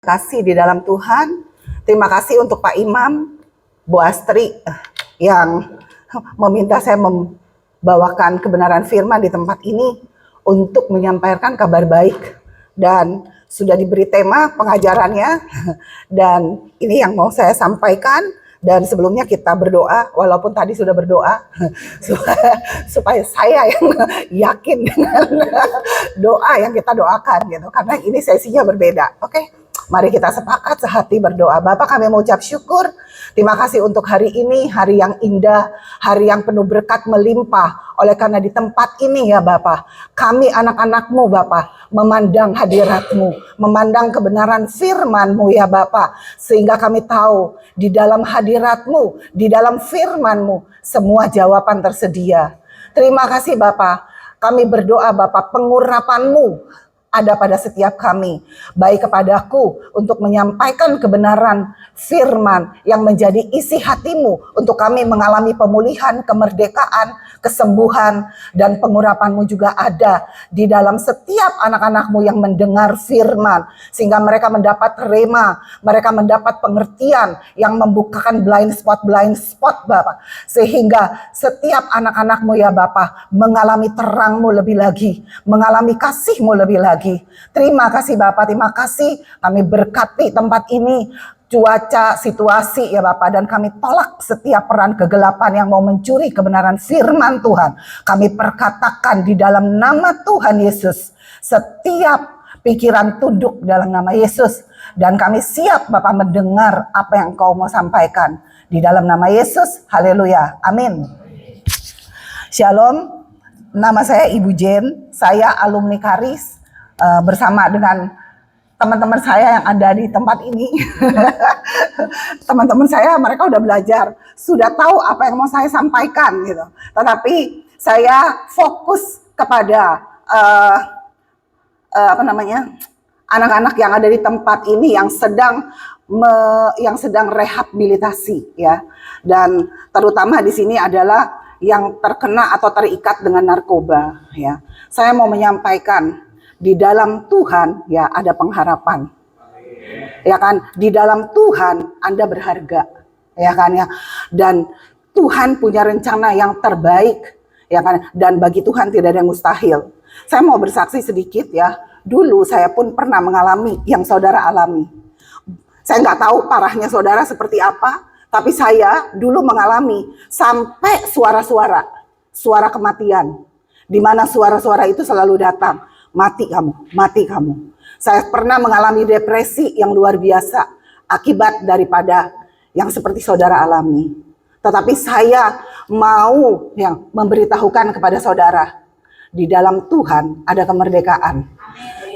kasih di dalam Tuhan. Terima kasih untuk Pak Imam, Bu Astri yang meminta saya membawakan kebenaran firman di tempat ini untuk menyampaikan kabar baik. Dan sudah diberi tema pengajarannya dan ini yang mau saya sampaikan. Dan sebelumnya kita berdoa, walaupun tadi sudah berdoa, supaya saya yang yakin dengan doa yang kita doakan gitu. Karena ini sesinya berbeda. Oke, mari kita sepakat sehati berdoa. Bapak, kami mau ucap syukur. Terima kasih untuk hari ini, hari yang indah, hari yang penuh berkat melimpah. Oleh karena di tempat ini ya Bapak, kami anak-anak-Mu Bapak, memandang hadirat-Mu, memandang kebenaran firman-Mu ya Bapak. Sehingga kami tahu di dalam hadirat-Mu, di dalam firman-Mu, semua jawaban tersedia. Terima kasih Bapak, kami berdoa Bapak, pengurapan-Mu ada pada setiap kami, baik kepadaku untuk menyampaikan kebenaran firman yang menjadi isi hatimu untuk kami mengalami pemulihan, kemerdekaan, kesembuhan, dan pengurapan-Mu juga ada di dalam setiap anak-anak-Mu yang mendengar firman, sehingga mereka mendapat rema, mereka mendapat pengertian yang membukakan blind spot Bapak, sehingga setiap anak-anak-Mu ya Bapak mengalami terang-Mu lebih lagi, mengalami kasih-Mu lebih lagi. Terima kasih Bapak, terima kasih. Kami berkati tempat ini, cuaca, situasi ya Bapak, dan kami tolak setiap peran kegelapan yang mau mencuri kebenaran firman Tuhan. Kami perkatakan di dalam nama Tuhan Yesus, setiap pikiran tunduk dalam nama Yesus, dan kami siap Bapak mendengar apa yang Kau mau sampaikan di dalam nama Yesus. Haleluya, amin. Shalom, nama saya Ibu Jen, saya alumni Karis. Bersama dengan teman-teman saya yang ada di tempat ini. Teman-teman saya mereka udah belajar, sudah tahu apa yang mau saya sampaikan gitu. Tetapi saya fokus kepada anak-anak yang ada di tempat ini yang sedang rehabilitasi ya. Dan terutama di sini adalah yang terkena atau terikat dengan narkoba ya. Saya mau menyampaikan di dalam Tuhan ya ada pengharapan. Ya kan? Di dalam Tuhan Anda berharga. Ya kan ya? Dan Tuhan punya rencana yang terbaik. Ya kan? Dan bagi Tuhan tidak ada yang mustahil. Saya mau bersaksi sedikit ya. Dulu saya pun pernah mengalami yang saudara alami. Saya nggak tahu parahnya saudara seperti apa, tapi saya dulu mengalami sampai suara kematian. Di mana suara-suara itu selalu datang. Mati kamu, mati kamu. Saya pernah mengalami depresi yang luar biasa akibat daripada yang seperti saudara alami. Tetapi saya mau yang memberitahukan kepada saudara, di dalam Tuhan ada kemerdekaan.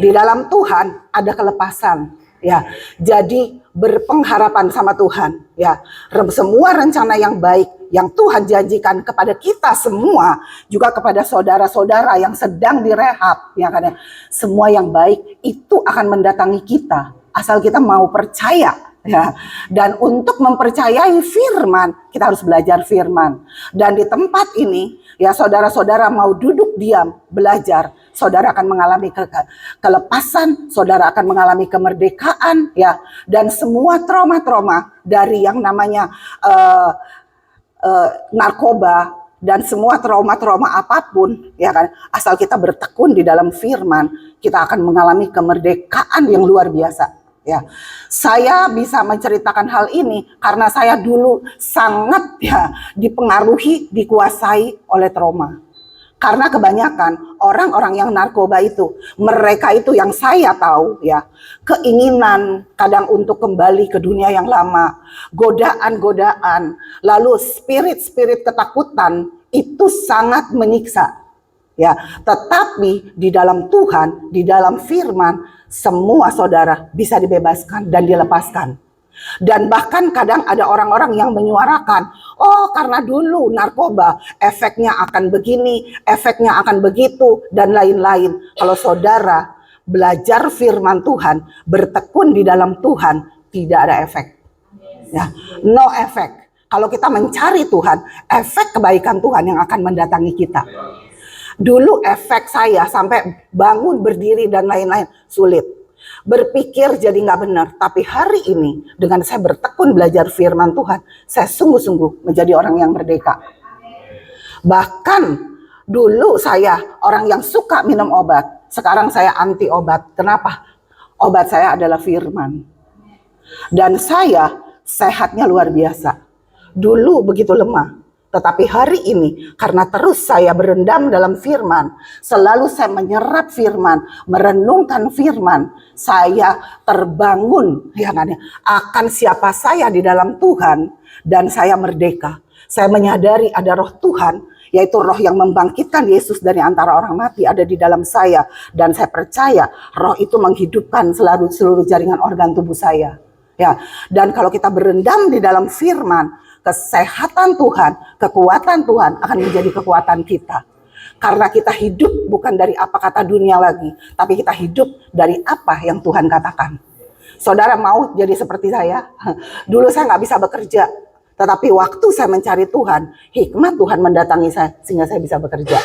Di dalam Tuhan ada kelepasan. Ya, jadi berpengharapan sama Tuhan. Ya, semua rencana yang baik yang Tuhan janjikan kepada kita semua, juga kepada saudara-saudara yang sedang direhab, ya kan? Semua yang baik itu akan mendatangi kita, asal kita mau percaya. Ya, dan untuk mempercayai firman, kita harus belajar firman. Dan di tempat ini, ya saudara-saudara mau duduk diam, belajar, saudara akan mengalami kelepasan, saudara akan mengalami kemerdekaan, ya. Dan semua trauma-trauma dari yang namanya narkoba dan semua trauma-trauma apapun, ya kan, asal kita bertekun di dalam firman, kita akan mengalami kemerdekaan yang luar biasa. Ya, saya bisa menceritakan hal ini karena saya dulu sangat ya dipengaruhi, dikuasai oleh trauma. Karena kebanyakan orang-orang yang narkoba itu, mereka itu yang saya tahu ya, keinginan kadang untuk kembali ke dunia yang lama, godaan-godaan, lalu spirit-spirit ketakutan itu sangat menyiksa. Ya, tetapi di dalam Tuhan, di dalam firman, semua saudara bisa dibebaskan dan dilepaskan. Dan bahkan kadang ada orang-orang yang menyuarakan, oh karena dulu narkoba efeknya akan begini, efeknya akan begitu, dan lain-lain. Kalau saudara belajar firman Tuhan, bertekun di dalam Tuhan, tidak ada efek. Ya, no efek. Kalau kita mencari Tuhan, efek kebaikan Tuhan yang akan mendatangi kita. Dulu efek saya sampai bangun, berdiri, dan lain-lain sulit. Berpikir jadi nggak benar. Tapi hari ini dengan saya bertekun belajar firman Tuhan, saya sungguh-sungguh menjadi orang yang merdeka. Bahkan dulu saya orang yang suka minum obat. Sekarang saya anti obat. Kenapa? Obat saya adalah firman. Dan saya sehatnya luar biasa. Dulu begitu lemah. Tetapi hari ini karena terus saya berendam dalam firman, selalu saya menyerap firman, merenungkan firman, saya terbangun ya kan, akan siapa saya di dalam Tuhan, dan saya merdeka. Saya menyadari ada roh Tuhan, yaitu roh yang membangkitkan Yesus dari antara orang mati ada di dalam saya, dan saya percaya roh itu menghidupkan seluruh jaringan organ tubuh saya. Ya, dan kalau kita berendam di dalam firman, kesehatan Tuhan, kekuatan Tuhan akan menjadi kekuatan kita. Karena kita hidup bukan dari apa kata dunia lagi, tapi kita hidup dari apa yang Tuhan katakan. Saudara mau jadi seperti saya? Dulu saya nggak bisa bekerja, tetapi waktu saya mencari Tuhan, hikmat Tuhan mendatangi saya sehingga saya bisa bekerja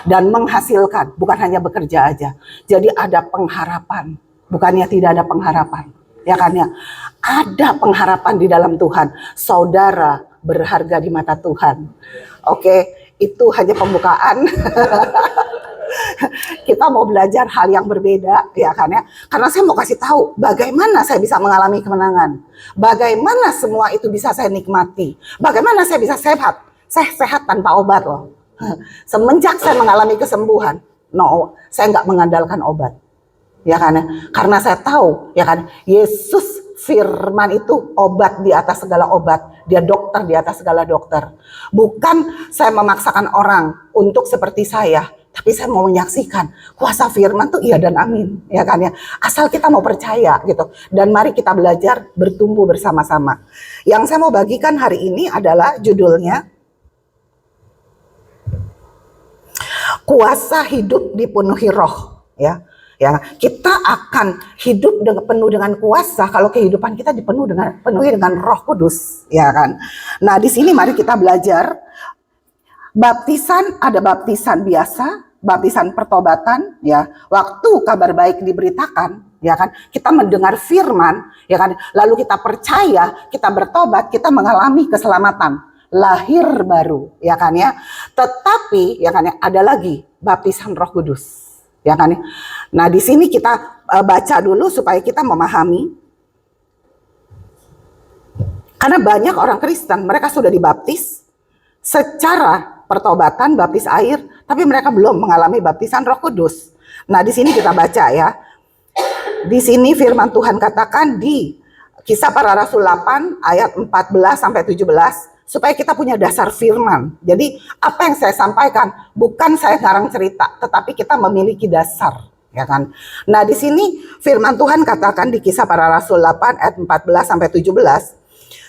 dan menghasilkan, bukan hanya bekerja aja. Jadi ada pengharapan, bukannya tidak ada pengharapan. Ya kan ya, ada pengharapan di dalam Tuhan. Saudara berharga di mata Tuhan. Oke, itu hanya pembukaan. Kita mau belajar hal yang berbeda, ya kan ya. Karena saya mau kasih tahu bagaimana saya bisa mengalami kemenangan. Bagaimana semua itu bisa saya nikmati. Bagaimana saya bisa sehat. Saya sehat tanpa obat loh. Semenjak saya mengalami kesembuhan, saya nggak mengandalkan obat. Ya kan, karena saya tahu ya kan, Yesus firman itu obat di atas segala obat, dia dokter di atas segala dokter. Bukan saya memaksakan orang untuk seperti saya, tapi saya mau menyaksikan kuasa firman tuh iya dan amin, ya kan ya. Asal kita mau percaya gitu. Dan mari kita belajar bertumbuh bersama-sama. Yang saya mau bagikan hari ini adalah judulnya kuasa hidup dipenuhi roh, ya. Ya, kita akan hidup penuh dengan kuasa kalau kehidupan kita dipenuhi dengan Roh Kudus, ya kan. Nah, di sini mari kita belajar baptisan, ada baptisan biasa, baptisan pertobatan, ya. Waktu kabar baik diberitakan, ya kan, kita mendengar firman, ya kan, lalu kita percaya, kita bertobat, kita mengalami keselamatan, lahir baru, ya kan ya. Tetapi, ya kan ya, ada lagi baptisan Roh Kudus. Ya kan? Nah, di sini kita baca dulu supaya kita memahami. Karena banyak orang Kristen, mereka sudah dibaptis secara pertobatan, baptis air, tapi mereka belum mengalami baptisan Roh Kudus. Nah, di sini kita baca ya. Di sini firman Tuhan katakan di Kisah Para Rasul 8 ayat 14 sampai 17. Supaya kita punya dasar firman. Jadi apa yang saya sampaikan bukan saya ngarang cerita, tetapi kita memiliki dasar, ya kan. Nah, di sini firman Tuhan katakan di Kisah Para Rasul 8 ayat 14 sampai 17,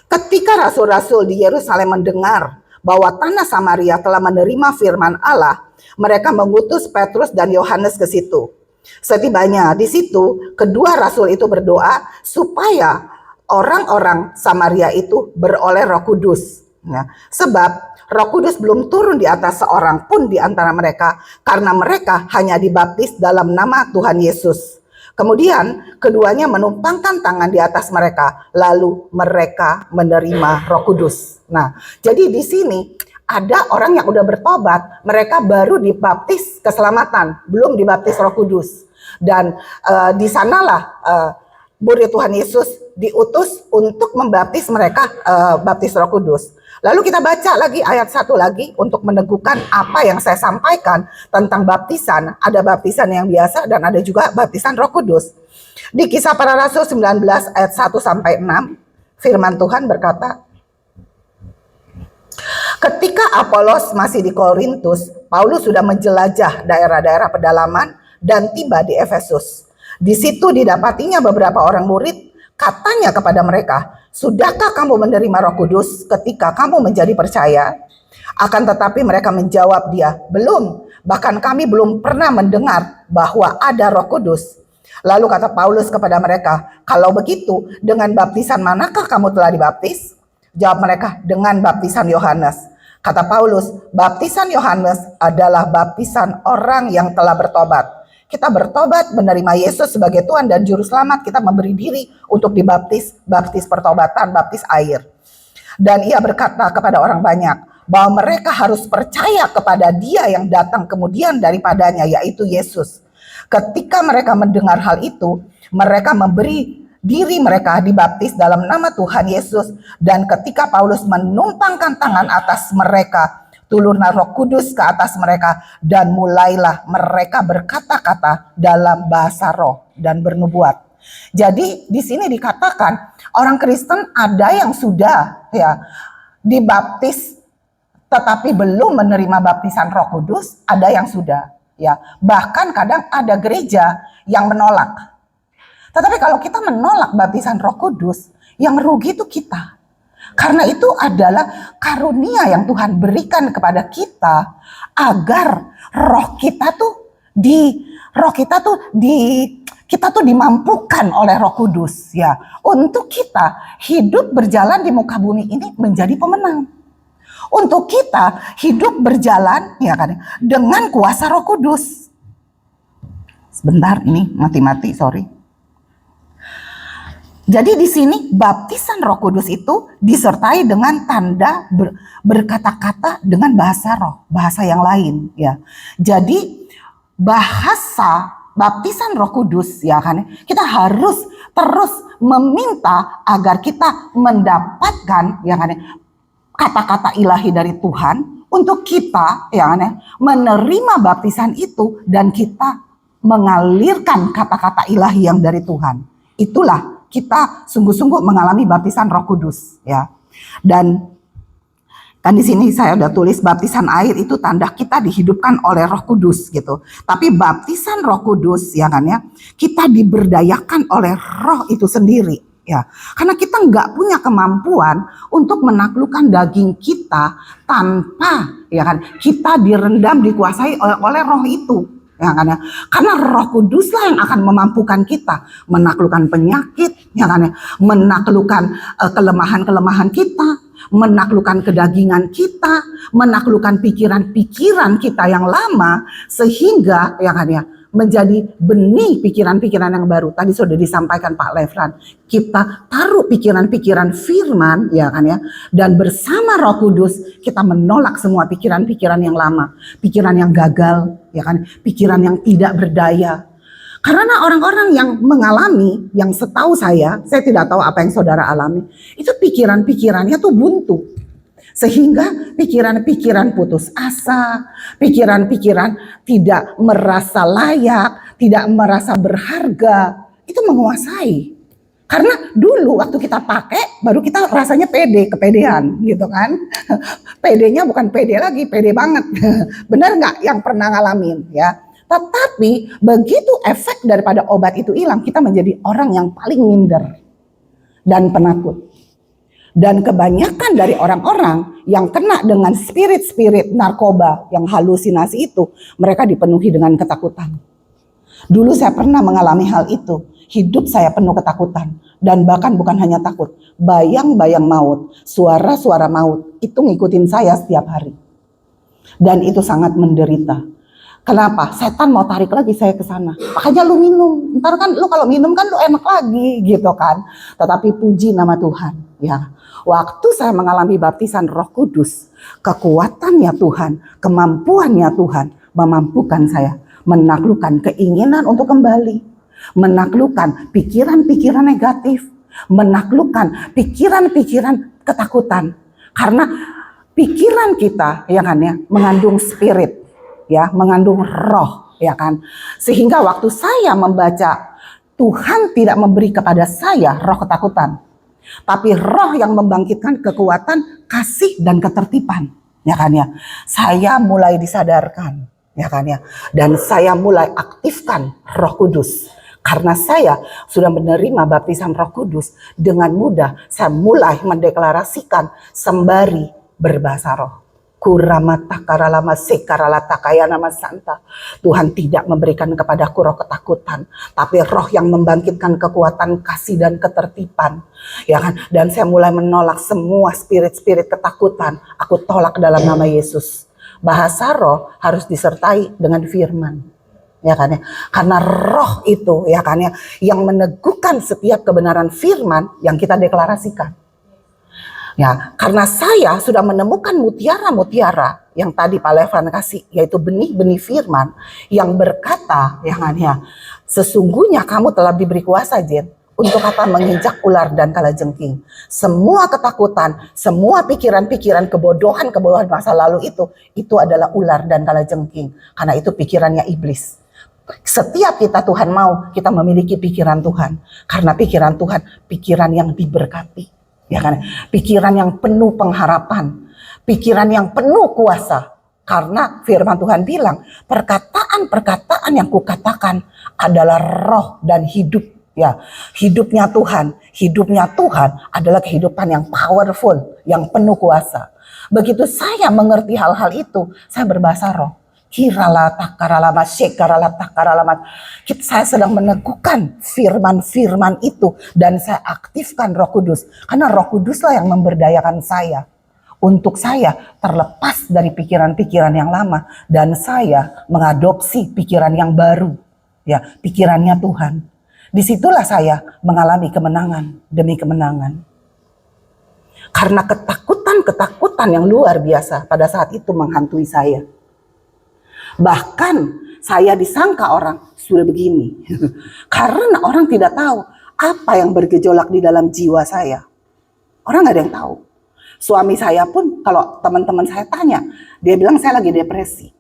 ketika rasul-rasul di Yerusalem mendengar bahwa tanah Samaria telah menerima firman Allah, mereka mengutus Petrus dan Yohanes ke situ. Setibanya di situ, kedua rasul itu berdoa supaya orang-orang Samaria itu beroleh Roh Kudus. Ya, sebab Roh Kudus belum turun di atas seorang pun di antara mereka, karena mereka hanya dibaptis dalam nama Tuhan Yesus. Kemudian keduanya menumpangkan tangan di atas mereka, lalu mereka menerima Roh Kudus. Nah, jadi di sini ada orang yang udah bertobat, mereka baru dibaptis keselamatan, belum dibaptis Roh Kudus. Dan di sanalah murid Tuhan Yesus diutus untuk membaptis mereka baptis Roh Kudus. Lalu kita baca lagi ayat 1 lagi untuk meneguhkan apa yang saya sampaikan tentang baptisan. Ada baptisan yang biasa dan ada juga baptisan Roh Kudus. Di Kisah Para Rasul 19 ayat 1 sampai 6, firman Tuhan berkata, ketika Apolos masih di Korintus, Paulus sudah menjelajah daerah-daerah pedalaman dan tiba di Efesus. Di situ didapatinya beberapa orang murid, katanya kepada mereka, sudahkah kamu menerima Roh Kudus ketika kamu menjadi percaya? Akan tetapi mereka menjawab dia, belum, bahkan kami belum pernah mendengar bahwa ada Roh Kudus. Lalu kata Paulus kepada mereka, kalau begitu dengan baptisan manakah kamu telah dibaptis? Jawab mereka, dengan baptisan Yohanes. Kata Paulus, baptisan Yohanes adalah baptisan orang yang telah bertobat. kita bertobat, menerima Yesus sebagai Tuhan dan Juru Selamat, kita memberi diri untuk dibaptis, baptis pertobatan, baptis air. Dan ia berkata kepada orang banyak bahwa mereka harus percaya kepada Dia yang datang kemudian daripadanya, yaitu Yesus. Ketika mereka mendengar hal itu, mereka memberi diri mereka dibaptis dalam nama Tuhan Yesus. Dan ketika Paulus menumpangkan tangan atas mereka, turunlah Roh Kudus ke atas mereka, dan mulailah mereka berkata-kata dalam bahasa roh dan bernubuat. Jadi di sini dikatakan orang Kristen ada yang sudah dibaptis tetapi belum menerima baptisan Roh Kudus, ada yang sudah, Bahkan kadang ada gereja yang menolak. Tetapi kalau kita menolak baptisan Roh Kudus, yang rugi itu kita. Karena itu adalah karunia yang Tuhan berikan kepada kita agar kita tuh dimampukan oleh Roh Kudus untuk kita hidup berjalan di muka bumi ini menjadi pemenang. Untuk kita hidup berjalan dengan kuasa Roh Kudus. Sebentar, ini mati-mati, sorry. Jadi di sini baptisan Roh Kudus itu disertai dengan tanda berkata-kata dengan bahasa roh, bahasa yang lain, Jadi bahasa baptisan Roh Kudus kita harus terus meminta agar kita mendapatkan kata-kata ilahi dari Tuhan untuk kita menerima baptisan itu dan kita mengalirkan kata-kata ilahi yang dari Tuhan. Itulah kita sungguh-sungguh mengalami baptisan Roh Kudus Dan kan di sini saya udah tulis baptisan air itu tanda kita dihidupkan oleh Roh Kudus gitu. Tapi baptisan Roh Kudus kita diberdayakan oleh Roh itu sendiri. Karena kita nggak punya kemampuan untuk menaklukkan daging kita tanpa kita direndam, dikuasai oleh Roh itu, karena Roh Kuduslah yang akan memampukan kita menaklukkan penyakit, menaklukkan kelemahan-kelemahan kita, menaklukkan kedagingan kita, menaklukkan pikiran-pikiran kita yang lama, sehingga menjadi benih pikiran-pikiran yang baru. Tadi sudah disampaikan Pak Levran, kita taruh pikiran-pikiran firman dan bersama Roh Kudus kita menolak semua pikiran-pikiran yang lama, pikiran yang gagal, pikiran yang tidak berdaya. Karena orang-orang yang mengalami, yang setahu saya tidak tahu apa yang saudara alami, itu pikiran-pikirannya tuh buntu. Sehingga pikiran-pikiran putus asa, pikiran-pikiran tidak merasa layak, tidak merasa berharga, itu menguasai. Karena dulu waktu kita pakai, baru kita rasanya pede, kepedean gitu kan. Pedenya bukan pede lagi, pede banget. Benar nggak yang pernah ngalamin Tetapi begitu efek daripada obat itu hilang, kita menjadi orang yang paling minder dan penakut. Dan kebanyakan dari orang-orang yang kena dengan spirit-spirit narkoba yang halusinasi itu, mereka dipenuhi dengan ketakutan. Dulu saya pernah mengalami hal itu. Hidup saya penuh ketakutan. Dan bahkan bukan hanya takut, bayang-bayang maut, suara-suara maut, itu ngikutin saya setiap hari. Dan itu sangat menderita. Kenapa? Setan mau tarik lagi saya ke sana. Makanya lu minum. Ntar kan lu kalau minum kan lu enak lagi gitu kan. Tetapi puji nama Tuhan. Waktu saya mengalami baptisan Roh Kudus, kekuatannya Tuhan, kemampuannya Tuhan memampukan saya menaklukkan keinginan untuk kembali, menaklukkan pikiran-pikiran negatif, menaklukkan pikiran-pikiran ketakutan. Karena pikiran kita mengandung spirit, mengandung roh, Sehingga waktu saya membaca, Tuhan tidak memberi kepada saya roh ketakutan, tapi roh yang membangkitkan kekuatan, kasih dan ketertiban, Saya mulai disadarkan, Dan saya mulai aktifkan Roh Kudus. Karena saya sudah menerima baptisan Roh Kudus, dengan mudah saya mulai mendeklarasikan sembari berbahasa roh. Kuramata karalama sekaralata kaya nama santa. Tuhan tidak memberikan kepadaku roh ketakutan, tapi roh yang membangkitkan kekuatan, kasih dan ketertiban, Dan saya mulai menolak semua spirit-spirit ketakutan. Aku tolak dalam nama Yesus. Bahasa roh harus disertai dengan firman. ya kan ya. Karena roh itu ya kan ya yang meneguhkan setiap kebenaran firman yang kita deklarasikan. Ya, karena saya sudah menemukan mutiara-mutiara yang tadi Pak Levan kasih, yaitu benih-benih firman yang berkata, ya kan ya, sesungguhnya kamu telah diberi kuasa, Jen, untuk apa menginjak ular dan kalajengking. Semua ketakutan, semua pikiran-pikiran kebodohan masa lalu itu adalah ular dan kalajengking. Karena itu pikirannya iblis. Setiap Tuhan mau, kita memiliki pikiran Tuhan. Karena pikiran Tuhan, pikiran yang diberkati. Ya kan? Pikiran yang penuh pengharapan, pikiran yang penuh kuasa. Karena firman Tuhan bilang, perkataan-perkataan yang kukatakan adalah roh dan hidup. Ya, hidupnya Tuhan adalah kehidupan yang powerful, yang penuh kuasa. Begitu saya mengerti hal-hal itu, saya berbahasa roh. Saya sedang meneguhkan firman-firman itu dan saya aktifkan Roh Kudus. Karena Roh Kuduslah yang memberdayakan saya untuk saya terlepas dari pikiran-pikiran yang lama dan saya mengadopsi pikiran yang baru, ya, pikirannya Tuhan. Disitulah saya mengalami kemenangan demi kemenangan. Karena ketakutan yang luar biasa pada saat itu menghantui saya. Bahkan saya disangka orang sudah begini. Karena orang tidak tahu apa yang bergejolak di dalam jiwa saya. Orang gak ada yang tahu. Suami saya pun kalau teman-teman saya tanya, dia bilang saya lagi depresi.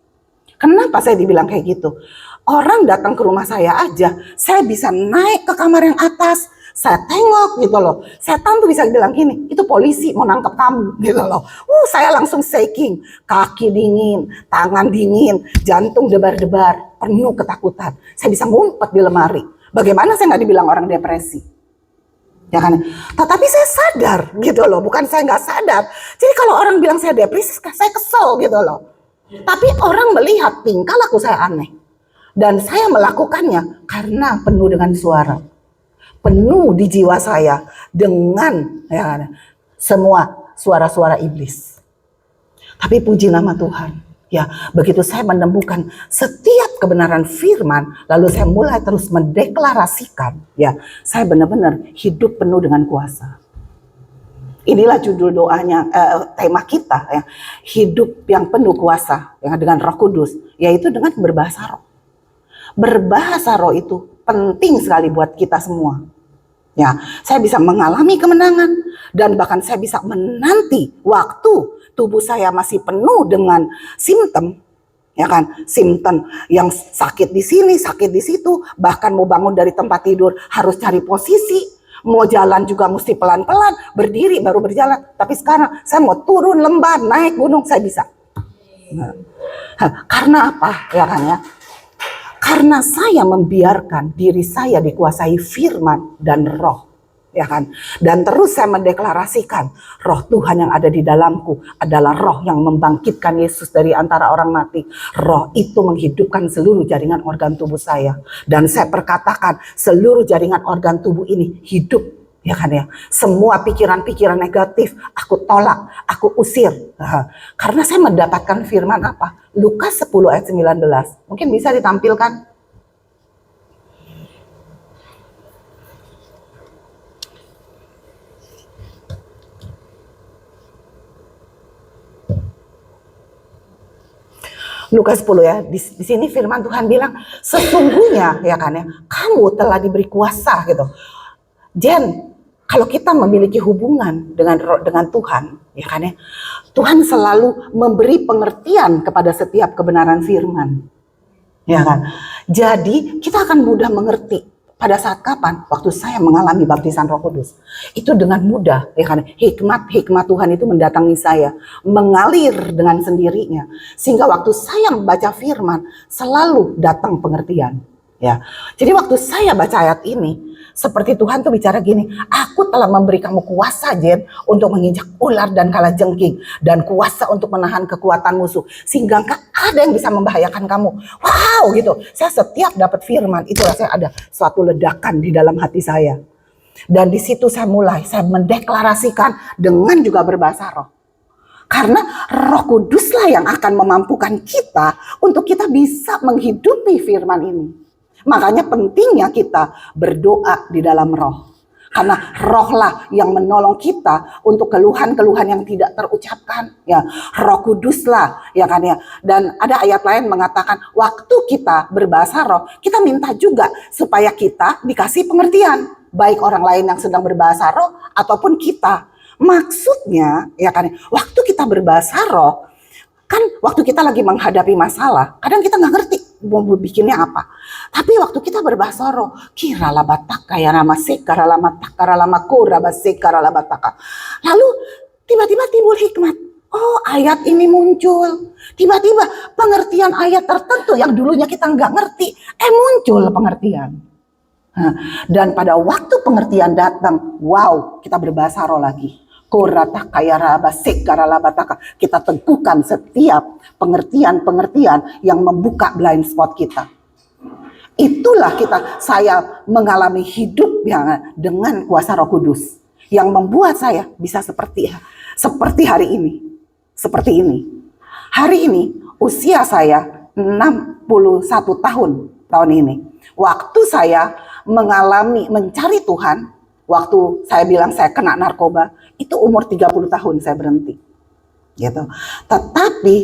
Kenapa saya dibilang kayak gitu? Orang datang ke rumah saya aja, saya bisa naik ke kamar yang atas, saya tengok gitu loh. Setan tuh bisa bilang gini, itu polisi mau nangkep kamu gitu loh. Saya langsung shaking, kaki dingin, tangan dingin, jantung debar-debar, penuh ketakutan. Saya bisa ngumpet di lemari. Bagaimana saya nggak dibilang orang depresi? Ya kan? Tetapi saya sadar gitu loh, bukan saya nggak sadar. Jadi kalau orang bilang saya depresi, saya kesel gitu loh. Tapi orang melihat tingkah laku saya aneh. Dan saya melakukannya karena penuh dengan suara. Penuh di jiwa saya dengan ya, semua suara-suara iblis. Tapi puji nama Tuhan. Ya, begitu saya menemukan setiap kebenaran firman, lalu saya mulai terus mendeklarasikan, ya, saya benar-benar hidup penuh dengan kuasa. Inilah judul doanya, tema kita, ya, hidup yang penuh kuasa, ya, dengan Roh Kudus, yaitu dengan berbahasa roh. Berbahasa roh itu penting sekali buat kita semua. Ya, saya bisa mengalami kemenangan dan bahkan saya bisa menanti waktu tubuh saya masih penuh dengan simptom, ya kan, simptom yang sakit di sini, sakit di situ, bahkan mau bangun dari tempat tidur harus cari posisi, mau jalan juga mesti pelan-pelan, berdiri baru berjalan. Tapi sekarang saya mau turun lembah, naik gunung, saya bisa. Nah, karena apa, ya kan ya? Karena saya membiarkan diri saya dikuasai firman dan roh, ya kan? Dan terus saya mendeklarasikan roh Tuhan yang ada di dalamku adalah roh yang membangkitkan Yesus dari antara orang mati. Roh itu menghidupkan seluruh jaringan organ tubuh saya. Dan saya perkatakan seluruh jaringan organ tubuh ini hidup, ya kan ya. Semua pikiran-pikiran negatif aku tolak, aku usir. Karena saya mendapatkan firman apa? Lukas 10 ayat 19. Mungkin bisa ditampilkan. Lukas 10 ya, di sini firman Tuhan bilang, sesungguhnya ya kan ya, kamu telah diberi kuasa gitu. Jen, kalau kita memiliki hubungan dengan Tuhan, ya kan ya, Tuhan selalu memberi pengertian kepada setiap kebenaran firman, ya kan. Jadi kita akan mudah mengerti. Pada saat kapan? Waktu saya mengalami baptisan Roh Kudus. Itu dengan mudah, ya kan? Hikmat Tuhan itu mendatangi saya, mengalir dengan sendirinya. Sehingga waktu saya membaca firman, selalu datang pengertian. Ya, jadi waktu saya baca ayat ini, seperti Tuhan tuh bicara gini, aku telah memberi kamu kuasa, Jen, untuk menginjak ular dan kalajengking, dan kuasa untuk menahan kekuatan musuh, sehingga gak ada yang bisa membahayakan kamu. Wow, gitu. Saya setiap dapat firman, itu rasanya ada suatu ledakan di dalam hati saya. Dan di situ saya mulai, saya mendeklarasikan dengan juga berbahasa roh. Karena Roh Kuduslah yang akan memampukan kita untuk kita bisa menghidupi firman ini. Makanya pentingnya kita berdoa di dalam Roh. Karena Rohlah yang menolong kita untuk keluhan-keluhan yang tidak terucapkan. Ya, Roh Kuduslah, ya kan ya. Dan ada ayat lain mengatakan waktu kita berbahasa roh, kita minta juga supaya kita dikasih pengertian, baik orang lain yang sedang berbahasa roh ataupun kita. Maksudnya, ya kan, waktu kita berbahasa roh, kan waktu kita lagi menghadapi masalah, kadang kita nggak ngerti mau bikinnya apa. Tapi waktu kita berbahasa roh, kiralah bataka ya nama sekara lama takara lama kura basekara lama bataka. Lalu tiba-tiba timbul hikmat. Oh, ayat ini muncul. Tiba-tiba pengertian ayat tertentu yang dulunya kita nggak ngerti, muncul pengertian. Dan pada waktu pengertian datang, wow, kita berbahasa roh lagi. Kita teguhkan setiap pengertian-pengertian yang membuka blind spot kita. Itulah saya mengalami hidup yang dengan kuasa Roh Kudus yang membuat saya bisa seperti hari ini. Seperti ini. Hari ini usia saya 61 tahun ini. Waktu saya mencari Tuhan, waktu saya bilang saya kena narkoba, itu umur 30 tahun saya berhenti. Gitu. Tetapi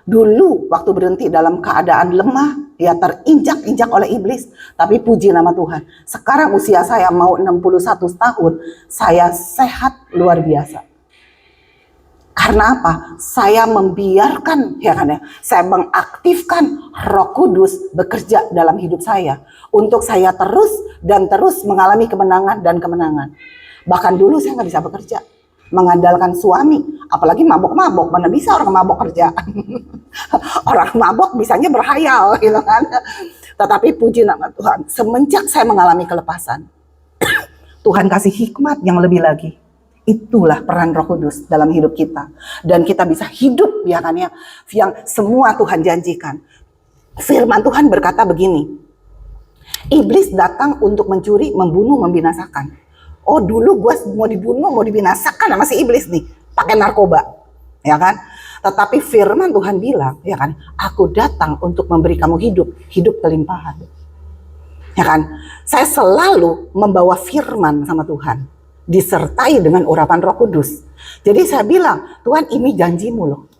dulu waktu berhenti dalam keadaan lemah, ya terinjak-injak oleh iblis, tapi puji nama Tuhan. Sekarang usia saya mau 61 tahun, saya sehat luar biasa. Karena apa? Saya membiarkan, ya kan ya, saya mengaktifkan Roh Kudus bekerja dalam hidup saya untuk saya terus mengalami kemenangan dan kemenangan. Bahkan dulu saya nggak bisa bekerja, mengandalkan suami, apalagi mabok-mabok, mana bisa orang mabok kerja. Orang mabok bisanya berhayal, gitu kan. Tetapi puji nama Tuhan, semenjak saya mengalami kelepasan, Tuhan kasih hikmat yang lebih lagi. Itulah peran Roh Kudus dalam hidup kita. Dan kita bisa hidup, ya kan ya, yang semua Tuhan janjikan. Firman Tuhan berkata begini, iblis datang untuk mencuri, membunuh, membinasakan. Oh, dulu gue mau dibunuh, mau dibinasakan sama si iblis nih, pakai narkoba, ya kan? Tetapi firman Tuhan bilang, ya kan, aku datang untuk memberi kamu hidup kelimpahan. Ya kan? Saya selalu membawa firman sama Tuhan, disertai dengan urapan Roh Kudus. Jadi saya bilang, Tuhan, ini janjimu loh.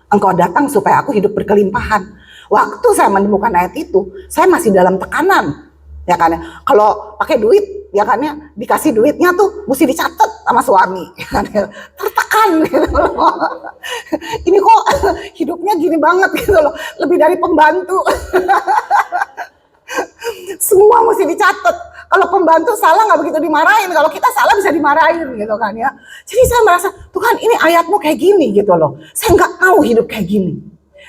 Engkau datang supaya aku hidup berkelimpahan. Waktu saya menemukan ayat itu, saya masih dalam tekanan. Ya kan ya, kalau pakai duit, ya kan ya, dikasih duitnya tuh mesti dicatat sama suami. Ya kan ya, tertekan gitu loh. Ini kok hidupnya gini banget gitu loh, lebih dari pembantu. Semua mesti dicatat. Kalau pembantu salah nggak begitu dimarahin, kalau kita salah bisa dimarahin gitu kan ya. Jadi saya merasa, Tuhan ini ayatmu kayak gini gitu loh. Saya nggak mau hidup kayak gini.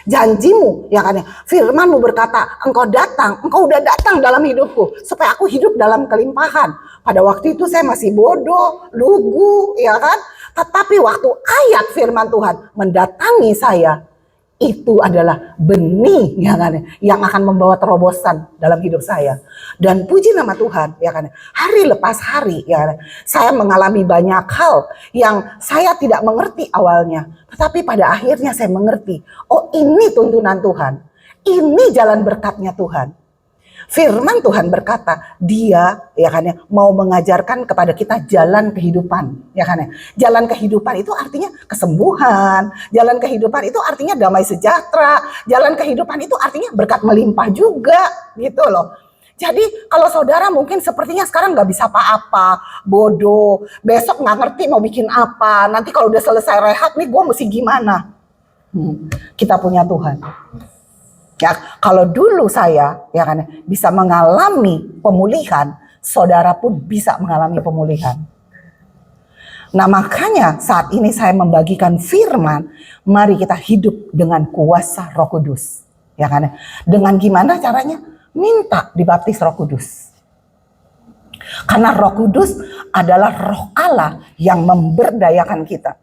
Janjimu, ya kan ya, firmanmu berkata, engkau udah datang dalam hidupku, supaya aku hidup dalam kelimpahan. Pada waktu itu saya masih bodoh, lugu, ya kan. Tetapi waktu ayat firman Tuhan mendatangi saya, itu adalah benih, ya kan, yang akan membawa terobosan dalam hidup saya. Dan puji nama Tuhan, ya kan, hari lepas hari, ya kan, saya mengalami banyak hal yang saya tidak mengerti awalnya, tetapi pada akhirnya saya mengerti, oh ini tuntunan Tuhan, ini jalan berkatnya Tuhan. Firman Tuhan berkata, Dia, ya kan ya, mau mengajarkan kepada kita jalan kehidupan, ya kan ya. Jalan kehidupan itu artinya kesembuhan, jalan kehidupan itu artinya damai sejahtera, jalan kehidupan itu artinya berkat melimpah juga, gitu loh. Jadi kalau saudara mungkin sepertinya sekarang nggak bisa apa-apa, bodoh, besok nggak ngerti mau bikin apa, nanti kalau udah selesai rehat nih gue mesti gimana? Kita punya Tuhan. Ya, kalau dulu saya, ya kan, bisa mengalami pemulihan, saudara pun bisa mengalami pemulihan. Nah, makanya saat ini saya membagikan firman, mari kita hidup dengan kuasa Roh Kudus. Ya kan? Dengan gimana caranya? Minta dibaptis Roh Kudus. Karena Roh Kudus adalah Roh Allah yang memberdayakan kita.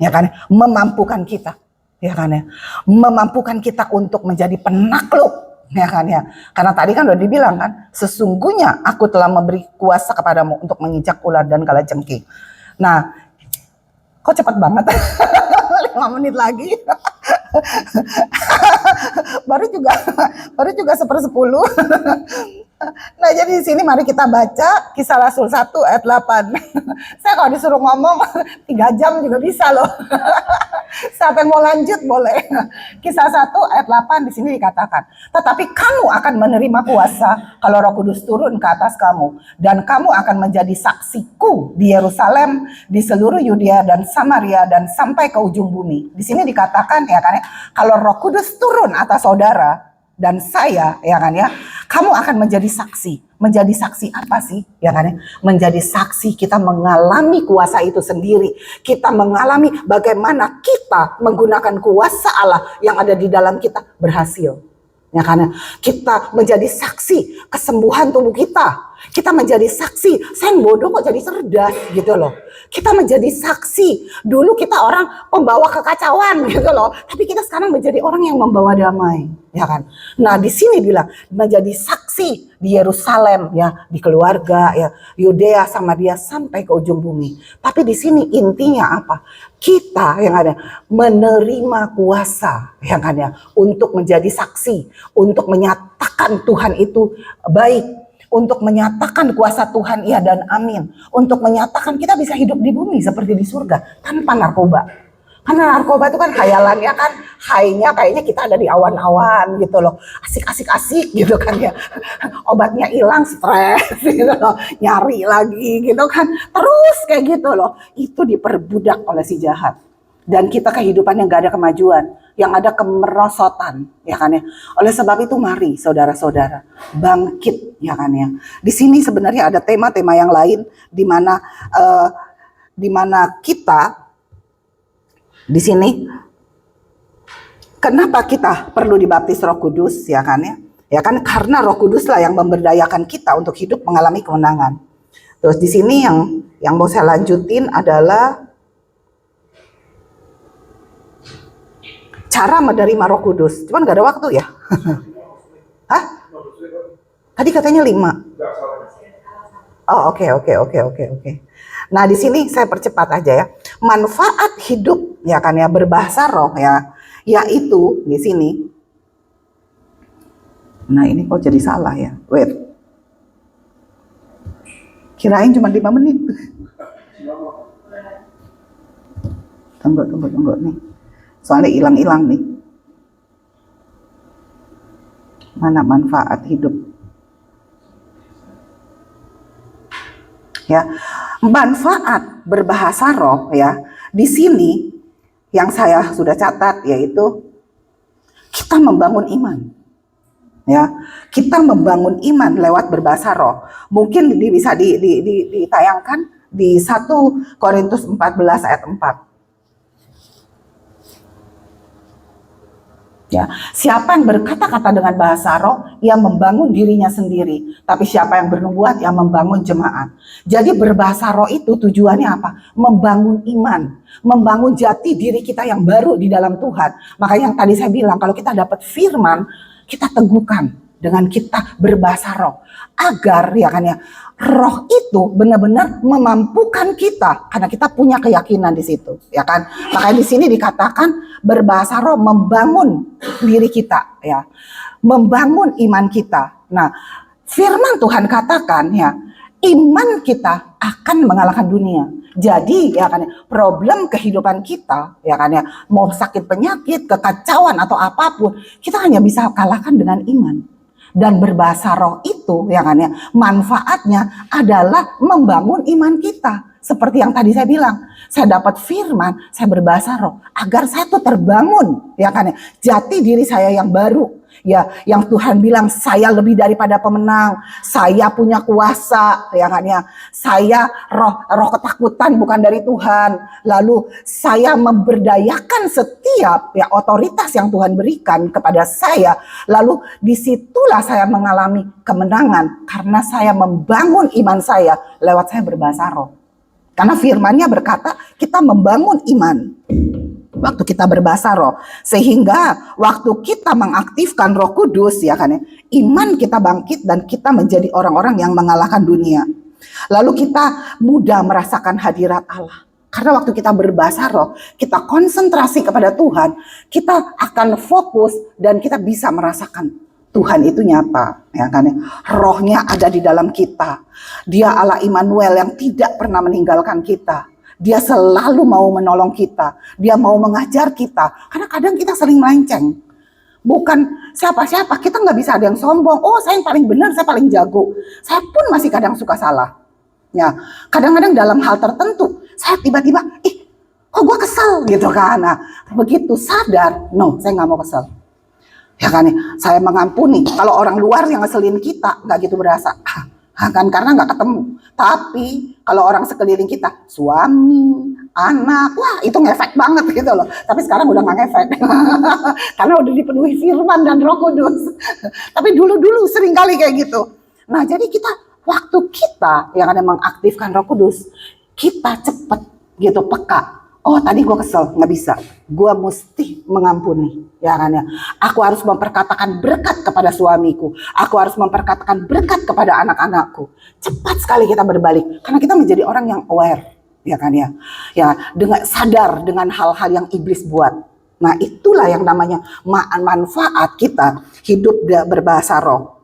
Ya kan? Memampukan kita. Ya kan ya, memampukan kita untuk menjadi penakluk, ya kan ya. Karena tadi kan udah dibilang kan, sesungguhnya aku telah memberi kuasa kepadamu untuk menginjak ular dan kalajengking. Nah, kok cepat banget 5 menit lagi. baru juga 1/10. Nah, jadi di sini mari kita baca Kisah Rasul 1 ayat 8. Saya kalau disuruh ngomong 3 jam juga bisa loh. Siapa yang mau lanjut boleh. Kisah 1 ayat 8 di sini dikatakan, tetapi kamu akan menerima kuasa kalau Roh Kudus turun ke atas kamu, dan kamu akan menjadi saksiku di Yerusalem, di seluruh Yudea dan Samaria, dan sampai ke ujung bumi. Di sini dikatakan ya kan ya, kalau Roh Kudus turun atas saudara dan saya, ya kan ya, kamu akan menjadi saksi. Menjadi saksi apa sih? Ya kan ya, menjadi saksi kita mengalami kuasa itu sendiri. Kita mengalami bagaimana kita menggunakan kuasa Allah yang ada di dalam kita berhasil. Ya kan ya, kita menjadi saksi kesembuhan tubuh kita. Kita menjadi saksi, saya bodoh kok jadi cerdas gitu loh. Kita menjadi saksi, dulu kita orang pembawa kekacauan gitu loh, tapi kita sekarang menjadi orang yang membawa damai, ya kan? Nah, di sini bilang menjadi saksi di Yerusalem ya, di keluarga ya, Yudea sama dia sampai ke ujung bumi. Tapi di sini intinya apa? Kita yang ada menerima kuasa yang ada untuk menjadi saksi, untuk menyatakan Tuhan itu baik, untuk menyatakan kuasa Tuhan iya dan amin, untuk menyatakan kita bisa hidup di bumi seperti di surga tanpa narkoba. Karena narkoba itu kan khayalan ya kan, high-nya kayaknya kita ada di awan-awan gitu loh, asik gitu kan ya, obatnya hilang, stres gitu loh, nyari lagi gitu kan, terus kayak gitu loh. Itu diperbudak oleh si jahat. Dan kita kehidupan yang gak ada kemajuan, yang ada kemerosotan, ya kan ya. Oleh sebab itu mari saudara-saudara bangkit, ya kan ya. Di sini sebenarnya ada tema-tema yang lain di mana kita di sini kenapa kita perlu dibaptis Roh Kudus, ya kan ya. Ya kan, karena Roh Kudus lah yang memberdayakan kita untuk hidup mengalami kemenangan. Terus di sini yang mau saya lanjutin adalah cara menerima Roh Kudus. Cuman gak ada waktu ya. Hah? Tadi katanya 5. Oh, oke. Nah, di sini saya percepat aja ya. Manfaat hidup ya kan ya berbahasa roh ya, yaitu di sini. Nah, ini kok jadi salah ya. Wait. Kirain cuma 5 menit. Tunggu nih. Soalnya hilang nih. Mana manfaat hidup? Ya, manfaat berbahasa roh ya. Di sini yang saya sudah catat yaitu kita membangun iman. Ya, kita membangun iman lewat berbahasa roh. Mungkin bisa ditayangkan di 1 Korintus 14 ayat 4. Ya, siapa yang berkata-kata dengan bahasa roh, ia membangun dirinya sendiri. Tapi siapa yang bernubuat, ia membangun jemaat. Jadi berbahasa roh itu tujuannya apa? Membangun iman, membangun jati diri kita yang baru di dalam Tuhan. Makanya yang tadi saya bilang, kalau kita dapat firman, kita teguhkan dengan kita berbahasa roh. Agar ya kan ya, roh itu benar-benar memampukan kita karena kita punya keyakinan di situ, ya kan? Makanya di sini dikatakan berbahasa roh membangun diri kita, ya, membangun iman kita. Nah, firman Tuhan katakan ya, iman kita akan mengalahkan dunia. Jadi ya kan, problem kehidupan kita ya kan ya, mau sakit penyakit, kekacauan atau apapun, kita hanya bisa kalahkan dengan iman. Dan berbahasa roh itu ya kan ya, manfaatnya adalah membangun iman kita. Seperti yang tadi saya bilang, saya dapat firman, saya berbahasa roh agar saya tuh terbangun ya kan ya, jati diri saya yang baru. Ya, yang Tuhan bilang saya lebih daripada pemenang, saya punya kuasa, ya kan ya. Saya roh ketakutan bukan dari Tuhan. Lalu saya memberdayakan setiap ya otoritas yang Tuhan berikan kepada saya. Lalu disitulah saya mengalami kemenangan karena saya membangun iman saya lewat saya berbahasa roh. Karena firman-Nya berkata kita membangun iman waktu kita berbahasa roh, sehingga waktu kita mengaktifkan Roh Kudus ya kan ya, iman kita bangkit dan kita menjadi orang-orang yang mengalahkan dunia. Lalu kita mudah merasakan hadirat Allah Karena waktu kita berbahasa roh, kita konsentrasi kepada Tuhan, kita akan fokus dan kita bisa merasakan Tuhan itu nyata, ya kan? Rohnya ada di dalam kita. Dia Allah Immanuel yang tidak pernah meninggalkan kita. Dia selalu mau menolong kita. Dia mau mengajar kita. Karena kadang kita sering melenceng. Bukan siapa-siapa, kita nggak bisa ada yang sombong. Oh, saya yang paling benar, saya paling jago. Saya pun masih kadang suka salah. Ya, kadang-kadang dalam hal tertentu, saya tiba-tiba, kok gue kesel gitu kan. Nah, begitu sadar, no, saya nggak mau kesel. Ya kan, saya mengampuni. Kalau orang luar yang ngeselin kita, nggak gitu berasa. Kan karena nggak ketemu. Tapi kalau orang sekeliling kita, suami, anak, wah itu ngefek banget gitu loh. Tapi sekarang udah nggak ngefek. Karena udah dipenuhi firman dan Roh Kudus. Tapi dulu-dulu sering kali kayak gitu. Nah, jadi waktu kita yang ada mengaktifkan Roh Kudus, kita cepet gitu peka. Oh, tadi gue kesel, nggak bisa. Gue mesti mengampuni, ya kan ya. Aku harus memperkatakan berkat kepada suamiku. Aku harus memperkatakan berkat kepada anak-anakku. Cepat sekali kita berbalik, karena kita menjadi orang yang aware, ya kan ya. Ya, dengan sadar dengan hal-hal yang iblis buat. Nah, itulah yang namanya manfaat kita hidup berbahasa roh.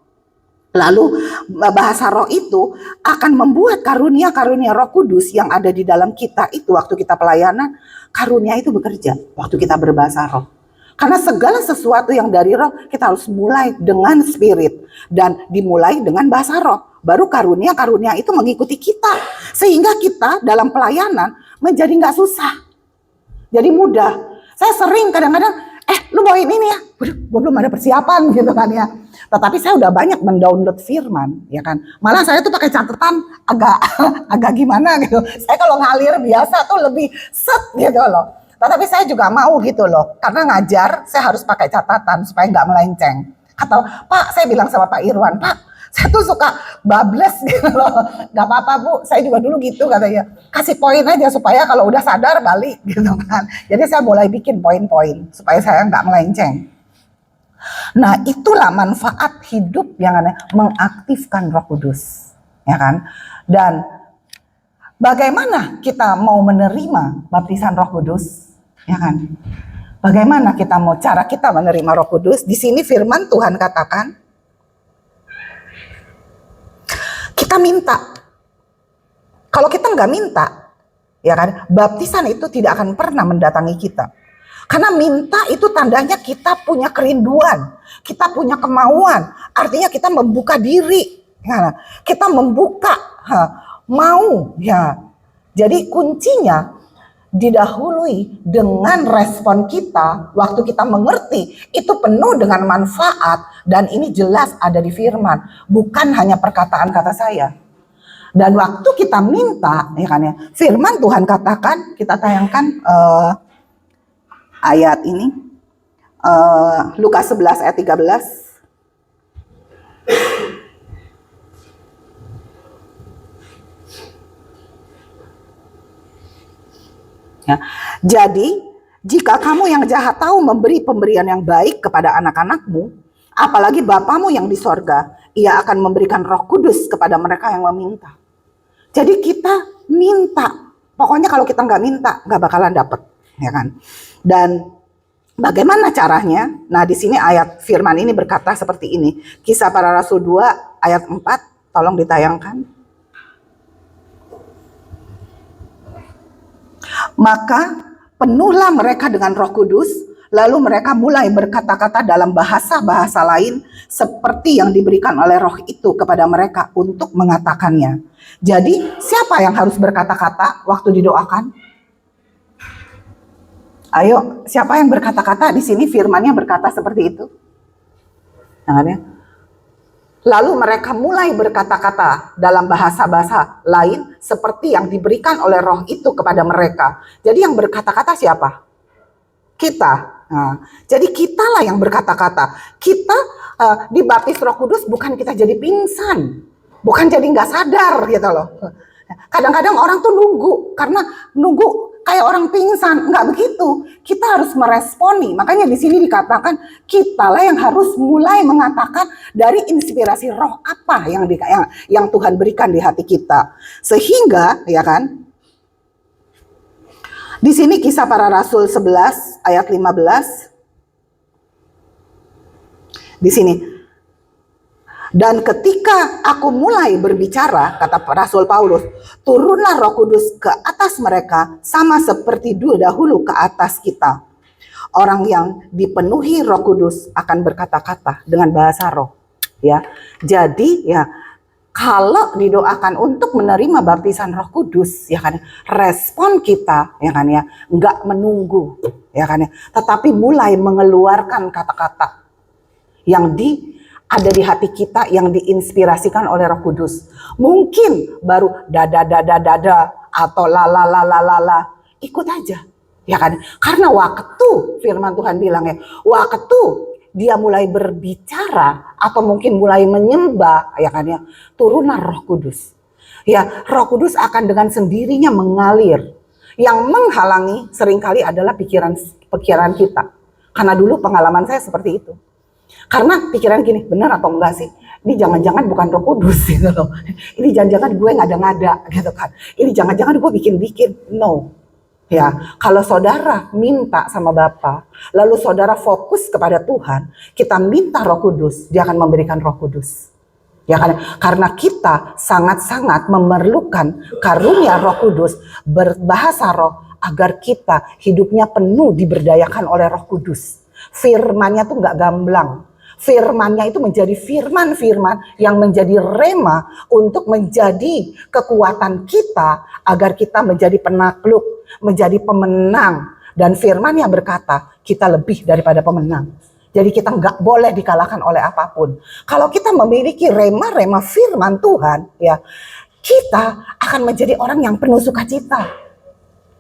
Lalu bahasa roh itu akan membuat karunia-karunia Roh Kudus yang ada di dalam kita itu waktu kita pelayanan, karunia itu bekerja waktu kita berbahasa roh. Karena segala sesuatu yang dari roh kita harus mulai dengan spirit dan dimulai dengan bahasa roh. Baru karunia-karunia itu mengikuti kita. Sehingga kita dalam pelayanan menjadi gak susah. Jadi mudah. Saya sering kadang-kadang, lu bawain ini ya. Waduh, gue belum ada persiapan gitu kan ya. Tetapi saya udah banyak mendownload firman, ya kan. Malah saya tuh pakai catatan agak gimana gitu. Saya kalau ngalir biasa tuh lebih set gitu loh. Tetapi saya juga mau gitu loh. Karena ngajar, saya harus pakai catatan supaya nggak melenceng. Atau, Pak, saya bilang sama Pak Irwan, Pak, saya tuh suka bablas gitu loh. Gak apa-apa Bu, saya juga dulu gitu katanya. Kasih poin aja supaya kalau udah sadar balik gitu kan. Jadi saya mulai bikin poin-poin supaya saya nggak melenceng. Nah, itulah manfaat hidup yang ada mengaktifkan Roh Kudus, ya kan? Dan bagaimana kita mau menerima baptisan Roh Kudus, ya kan? Bagaimana cara kita menerima Roh Kudus? Di sini firman Tuhan katakan, kita minta. Kalau kita nggak minta, ya kan? Baptisan itu tidak akan pernah mendatangi kita. Karena minta itu tandanya kita punya kerinduan, kita punya kemauan, artinya kita membuka diri, ya. Kita membuka, mau, ya. Jadi kuncinya didahului dengan respon kita, waktu kita mengerti itu penuh dengan manfaat dan ini jelas ada di firman, bukan hanya perkataan kata saya. Dan waktu kita minta, ya kan ya, firman Tuhan katakan, kita tayangkan ayat ini, Lukas 11 ayat 13. Ya. Jadi, jika kamu yang jahat tahu memberi pemberian yang baik kepada anak-anakmu, apalagi Bapamu yang di sorga, ia akan memberikan Roh Kudus kepada mereka yang meminta. Jadi kita minta, pokoknya kalau kita nggak minta, nggak bakalan dapet. Ya kan? Dan bagaimana caranya? Nah, di sini ayat firman ini berkata seperti ini. Kisah Para Rasul 2 ayat 4, tolong ditayangkan. Maka penuhlah mereka dengan Roh Kudus, lalu mereka mulai berkata-kata dalam bahasa-bahasa lain seperti yang diberikan oleh Roh itu kepada mereka untuk mengatakannya. Jadi, siapa yang harus berkata-kata waktu didoakan? Ayo, siapa yang berkata-kata? Di sini firmannya berkata seperti itu. Nah, ya. Lalu mereka mulai berkata-kata dalam bahasa-bahasa lain seperti yang diberikan oleh Roh itu kepada mereka. Jadi yang berkata-kata siapa? Kita. Nah, jadi kitalah yang berkata-kata. Kita dibaptis Roh Kudus bukan kita jadi pingsan, bukan jadi nggak sadar gitu loh. Kadang-kadang orang tuh nunggu kayak orang pingsan, nggak begitu. Kita harus meresponi. Makanya di sini dikatakan kitalah yang harus mulai mengatakan dari inspirasi roh apa yang Tuhan berikan di hati kita. Sehingga, ya kan? Di sini Kisah Para Rasul 11 ayat 15. Di sini. Dan ketika aku mulai berbicara, kata Rasul Paulus, turunlah Roh Kudus ke atas mereka sama seperti dahulu ke atas kita. Orang yang dipenuhi Roh Kudus akan berkata-kata dengan bahasa roh. Ya, jadi ya kalau didoakan untuk menerima baptisan Roh Kudus, ya kan, respon kita, ya kan ya, nggak menunggu, ya kan ya, tetapi mulai mengeluarkan kata-kata yang ada di hati kita, yang diinspirasikan oleh Roh Kudus. Mungkin baru dada atau la, ikut aja, ya kan? Karena waktu firman Tuhan bilang ya, waktu dia mulai berbicara atau mungkin mulai menyembah, ya kan ya, turunlah Roh Kudus. Ya, Roh Kudus akan dengan sendirinya mengalir. Yang menghalangi seringkali adalah pikiran kita. Karena dulu pengalaman saya seperti itu. Karena pikiran gini, benar atau enggak sih? Ini jangan-jangan bukan Roh Kudus gitu loh. Ini jangan-jangan gue ngada-ngada gitu kan. Ini jangan-jangan gue bikin-bikin. No. Ya, kalau saudara minta sama Bapa, lalu saudara fokus kepada Tuhan, kita minta Roh Kudus, dia akan memberikan Roh Kudus. Ya kan? Karena kita sangat-sangat memerlukan karunia Roh Kudus, berbahasa roh, agar kita hidupnya penuh diberdayakan oleh Roh Kudus. Firmannya tuh nggak gamblang. Firmannya itu menjadi firman-firman yang menjadi rema untuk menjadi kekuatan kita agar kita menjadi penakluk, menjadi pemenang. Dan firmannya berkata kita lebih daripada pemenang. Jadi kita nggak boleh dikalahkan oleh apapun. Kalau kita memiliki rema-rema firman Tuhan, ya kita akan menjadi orang yang penuh sukacita.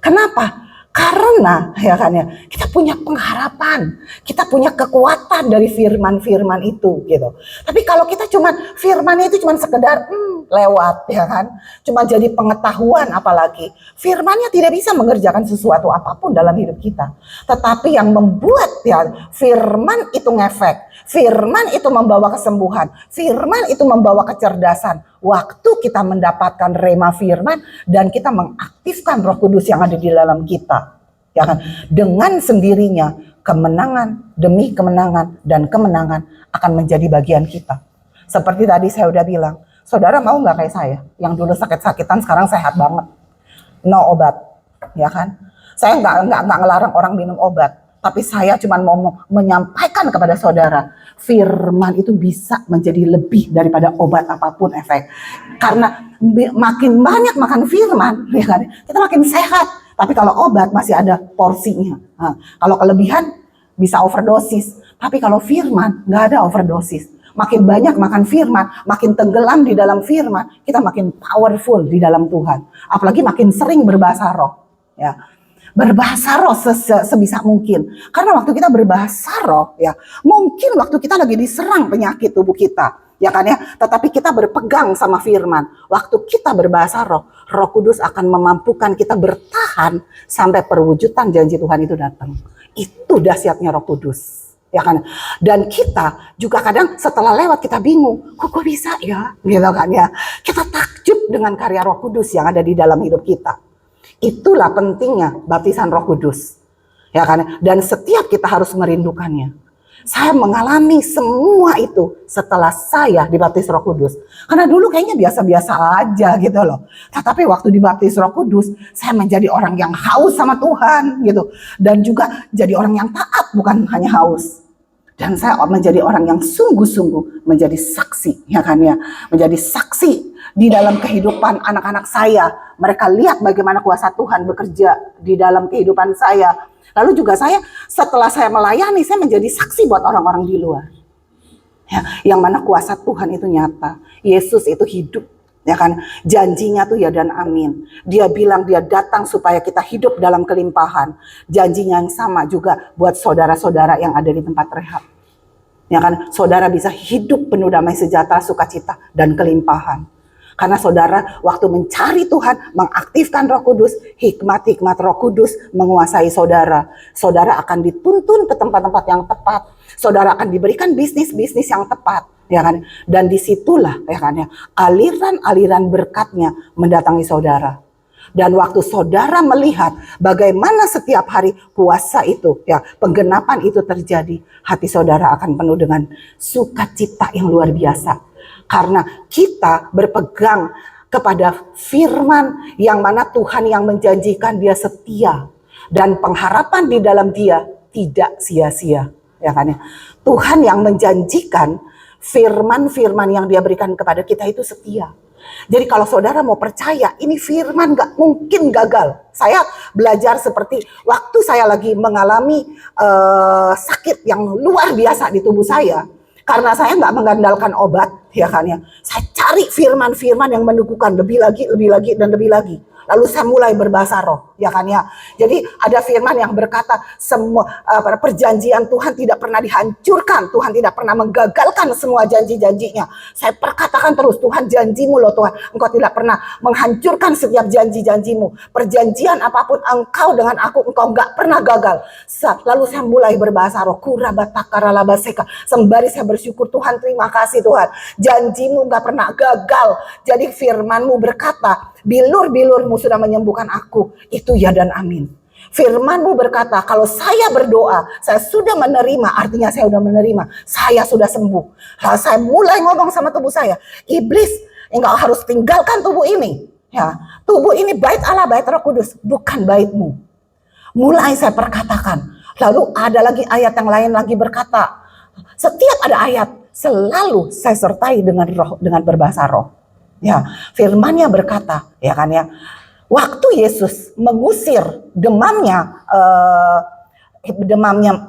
Kenapa? Karena ya kan ya, kita punya pengharapan, kita punya kekuatan dari firman-firman itu gitu. Tapi kalau kita cuma firman itu cuma sekedar lewat ya kan, cuma jadi pengetahuan, apalagi firmannya tidak bisa mengerjakan sesuatu apapun dalam hidup kita. Tetapi yang membuat ya firman itu ngefek, firman itu membawa kesembuhan, firman itu membawa kecerdasan. Waktu kita mendapatkan rema firman dan kita mengaktifkan Roh Kudus yang ada di dalam kita, ya kan? Dengan sendirinya kemenangan demi kemenangan dan kemenangan akan menjadi bagian kita. Seperti tadi saya udah bilang, saudara mau nggak kayak saya yang dulu sakit-sakitan sekarang sehat banget, no obat, ya kan? Saya nggak ngelarang orang minum obat. Tapi saya cuma mau menyampaikan kepada saudara, firman itu bisa menjadi lebih daripada obat apapun efek. Karena makin banyak makan firman, ya kan, kita makin sehat. Tapi kalau obat masih ada porsinya. Nah, kalau kelebihan bisa overdosis. Tapi kalau firman nggak ada overdosis. Makin banyak makan firman, makin tenggelam di dalam firman, kita makin powerful di dalam Tuhan. Apalagi makin sering berbahasa roh, ya. Berbahasa roh sebisa mungkin. Karena waktu kita berbahasa roh, ya, mungkin waktu kita lagi diserang penyakit tubuh kita, ya kan ya. Tetapi kita berpegang sama firman. Waktu kita berbahasa roh, Roh Kudus akan memampukan kita bertahan sampai perwujudan janji Tuhan itu datang. Itu dahsyatnya Roh Kudus, ya kan. Dan kita juga kadang setelah lewat kita bingung, kok bisa ya, gitu kan ya. Kita takjub dengan karya Roh Kudus yang ada di dalam hidup kita. Itulah pentingnya baptisan Roh Kudus, ya kan? Dan setiap kita harus merindukannya. Saya mengalami semua itu setelah saya dibaptis Roh Kudus. Karena dulu kayaknya biasa-biasa aja gitu loh. Tetapi waktu dibaptis Roh Kudus, saya menjadi orang yang haus sama Tuhan gitu. Dan juga jadi orang yang taat, bukan hanya haus. Dan saya menjadi orang yang sungguh-sungguh menjadi saksi, ya kan ya, menjadi saksi di dalam kehidupan anak-anak saya. Mereka lihat bagaimana kuasa Tuhan bekerja di dalam kehidupan saya. Lalu juga saya, setelah saya melayani, saya menjadi saksi buat orang-orang di luar, ya, yang mana kuasa Tuhan itu nyata. Yesus itu hidup, ya kan, janjinya tuh ya dan amin. Dia bilang dia datang supaya kita hidup dalam kelimpahan. Janjinya yang sama juga buat saudara-saudara yang ada di tempat rehab, ya kan, saudara bisa hidup penuh damai sejahtera, sukacita dan kelimpahan. Karena saudara waktu mencari Tuhan, mengaktifkan Roh Kudus, hikmat-hikmat Roh Kudus menguasai saudara. Saudara akan dituntun ke tempat-tempat yang tepat. Saudara akan diberikan bisnis-bisnis yang tepat, ya kan? Dan disitulah, ya kan ya, aliran-aliran berkatnya mendatangi saudara. Dan waktu saudara melihat bagaimana setiap hari puasa itu, ya, penggenapan itu terjadi, hati saudara akan penuh dengan sukacita yang luar biasa. Karena kita berpegang kepada firman yang mana Tuhan yang menjanjikan dia setia. Dan pengharapan di dalam dia tidak sia-sia. Ya kan ya? Tuhan yang menjanjikan firman-firman yang dia berikan kepada kita itu setia. Jadi kalau saudara mau percaya, ini firman gak mungkin gagal. Saya belajar seperti waktu saya lagi mengalami sakit yang luar biasa di tubuh saya. Karena saya gak mengandalkan obat, ya kan ya. Saya cari firman-firman yang meneguhkan lebih lagi, dan lebih lagi. Lalu saya mulai berbahasa roh, ya kan ya. Jadi ada firman yang berkata semua perjanjian Tuhan tidak pernah dihancurkan, Tuhan tidak pernah menggagalkan semua janji-janjinya. Saya perkatakan terus, Tuhan janjimu loh Tuhan, Engkau tidak pernah menghancurkan setiap janji-janjimu. Perjanjian apapun Engkau dengan aku, Engkau enggak pernah gagal. Lalu saya mulai berbahasa roh, kurabatakaralabaseka. Sembari saya bersyukur, Tuhan terima kasih Tuhan, janjimu enggak pernah gagal. Jadi firmanmu berkata, bilur-bilurmu sudah menyembuhkan aku. Itu ya dan amin. Firmanmu berkata, kalau saya berdoa, saya sudah menerima, artinya saya sudah menerima, saya sudah sembuh. Lalu saya mulai ngomong sama tubuh saya, iblis, engkau harus tinggalkan tubuh ini. Ya, tubuh ini bait Allah, bait Roh Kudus, bukan baitmu. Mulai saya perkatakan. Lalu ada lagi ayat yang lain lagi berkata, setiap ada ayat, selalu saya sertai dengan roh, dengan berbahasa roh. Ya, firman-Nya berkata, ya kan ya, waktu Yesus mengusir demamnya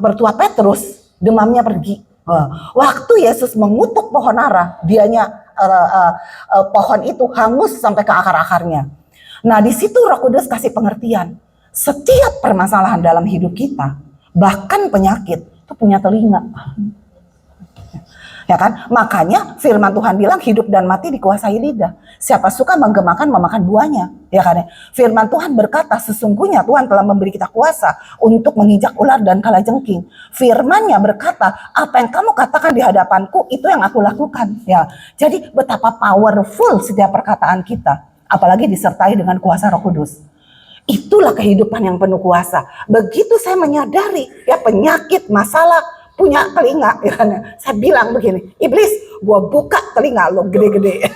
mertua Petrus, demamnya pergi. Waktu Yesus mengutuk pohon ara, pohon itu hangus sampai ke akar-akarnya. Nah, di situ Roh Kudus kasih pengertian. Setiap permasalahan dalam hidup kita, bahkan penyakit, itu punya telinga. Ya kan? Makanya firman Tuhan bilang hidup dan mati dikuasai lidah. Siapa suka menggemakan memakan buahnya. Ya kan? Firman Tuhan berkata sesungguhnya Tuhan telah memberi kita kuasa untuk menginjak ular dan kalajengking. Firman-Nya berkata apa yang kamu katakan di hadapanku itu yang aku lakukan. Ya. Jadi betapa powerful setiap perkataan kita. Apalagi disertai dengan kuasa Roh Kudus. Itulah kehidupan yang penuh kuasa. Begitu saya menyadari ya penyakit, masalah, punya telinga, ya kan? Saya bilang begini, iblis, gua buka telinga lo gede-gede.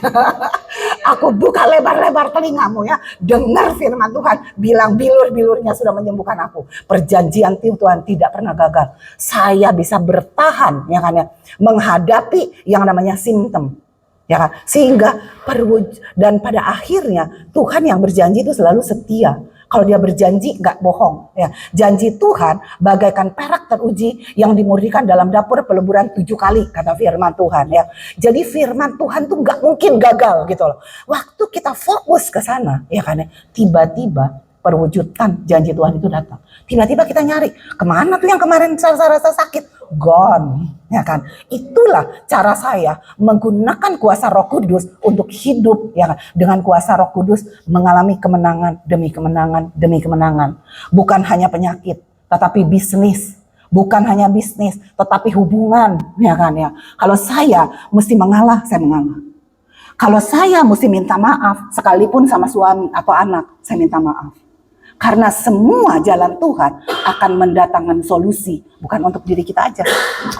Aku buka lebar-lebar telingamu ya. Dengar firman Tuhan, bilang bilur-bilurnya sudah menyembuhkan aku. Perjanjian Tuhan tidak pernah gagal. Saya bisa bertahan, ya kan ya, menghadapi yang namanya simptom. Ya kan? Sehingga dan pada akhirnya Tuhan yang berjanji itu selalu setia. Kalau dia berjanji nggak bohong. Ya. Janji Tuhan bagaikan perak teruji yang dimurnikan dalam dapur peleburan 7 kali, kata firman Tuhan. Ya. Jadi firman Tuhan tuh nggak mungkin gagal gitu loh. Waktu kita fokus ke sana, ya kan ya, tiba-tiba perwujudan janji Tuhan itu datang. Tiba-tiba kita nyari, kemana tuh yang kemarin saya rasa sakit? Gone, ya kan? Itulah cara saya menggunakan kuasa Roh Kudus untuk hidup, ya kan? Dengan kuasa Roh Kudus mengalami kemenangan demi kemenangan demi kemenangan. Bukan hanya penyakit, tetapi bisnis. Bukan hanya bisnis, tetapi hubungan, ya kan ya? Kalau saya mesti mengalah, saya mengalah. Kalau saya mesti minta maaf, sekalipun sama suami atau anak, saya minta maaf. Karena semua jalan Tuhan akan mendatangkan solusi. Bukan untuk diri kita aja,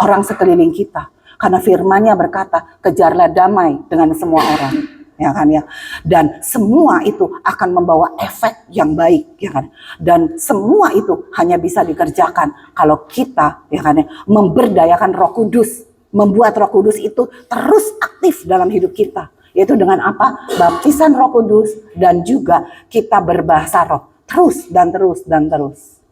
orang sekeliling kita. Karena firman-Nya berkata, kejarlah damai dengan semua orang. Ya kan ya. Dan semua itu akan membawa efek yang baik. Ya kan. Dan semua itu hanya bisa dikerjakan kalau kita, ya kan ya, memberdayakan Roh Kudus. Membuat Roh Kudus itu terus aktif dalam hidup kita. Yaitu dengan apa? Baptisan Roh Kudus dan juga kita berbahasa roh. Terus dan terus dan terus.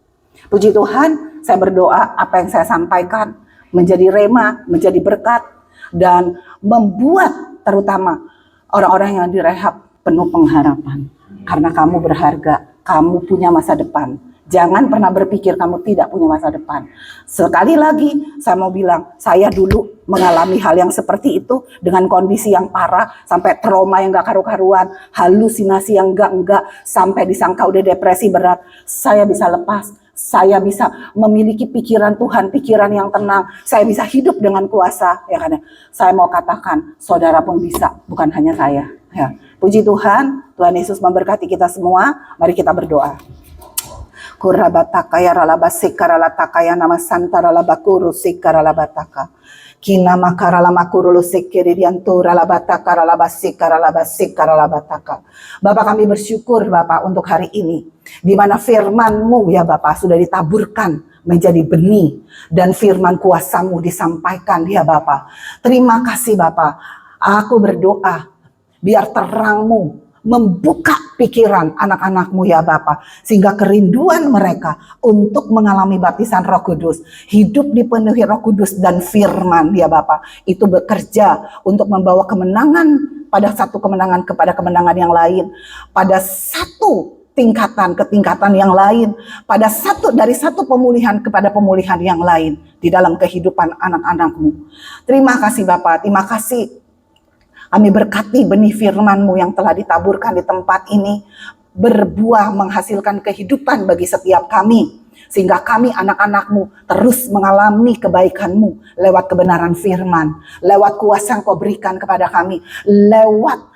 Puji Tuhan, saya berdoa apa yang saya sampaikan menjadi rema, menjadi berkat, dan membuat terutama orang-orang yang direhab penuh pengharapan. Karena kamu berharga, kamu punya masa depan. Jangan pernah berpikir kamu tidak punya masa depan. Sekali lagi saya mau bilang, saya dulu mengalami hal yang seperti itu dengan kondisi yang parah, sampai trauma yang gak karu-karuan, halusinasi yang enggak, sampai disangka udah depresi berat. Saya bisa lepas, saya bisa memiliki pikiran Tuhan, pikiran yang tenang, saya bisa hidup dengan kuasa. Ya kan? Saya mau katakan, saudara pun bisa, bukan hanya saya. Ya. Puji Tuhan, Tuhan Yesus memberkati kita semua. Mari kita berdoa. Kurabataka ya ralabasika ralataka ya nama santara labakuru sika ralabataka. Kina makara lamakuru lusikiri diantu ralabataka ralabasika ralabasika ralabataka. Bapak, kami bersyukur Bapak untuk hari ini, di mana firman-Mu ya Bapak sudah ditaburkan menjadi benih dan firman kuasa-Mu disampaikan ya Bapak. Terima kasih Bapak. Aku berdoa biar terang-Mu membuka pikiran anak-anak-Mu ya Bapa, sehingga kerinduan mereka untuk mengalami baptisan Roh Kudus, hidup dipenuhi Roh Kudus dan firman ya Bapa, itu bekerja untuk membawa kemenangan pada satu kemenangan kepada kemenangan yang lain, pada satu tingkatan ke tingkatan yang lain, pada dari satu pemulihan kepada pemulihan yang lain di dalam kehidupan anak-anak-Mu. Terima kasih Bapa, terima kasih. Kami berkati benih firman-Mu yang telah ditaburkan di tempat ini berbuah menghasilkan kehidupan bagi setiap kami. Sehingga kami anak-anak-Mu terus mengalami kebaikan-Mu lewat kebenaran firman. Lewat kuasa yang Kau berikan kepada kami. Lewat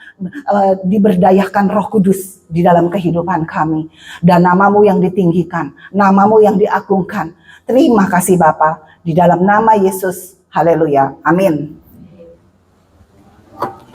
diberdayakan Roh Kudus di dalam kehidupan kami. Dan nama-Mu yang ditinggikan. Nama-Mu yang diagungkan. Terima kasih Bapa. Di dalam nama Yesus. Haleluya. Amin.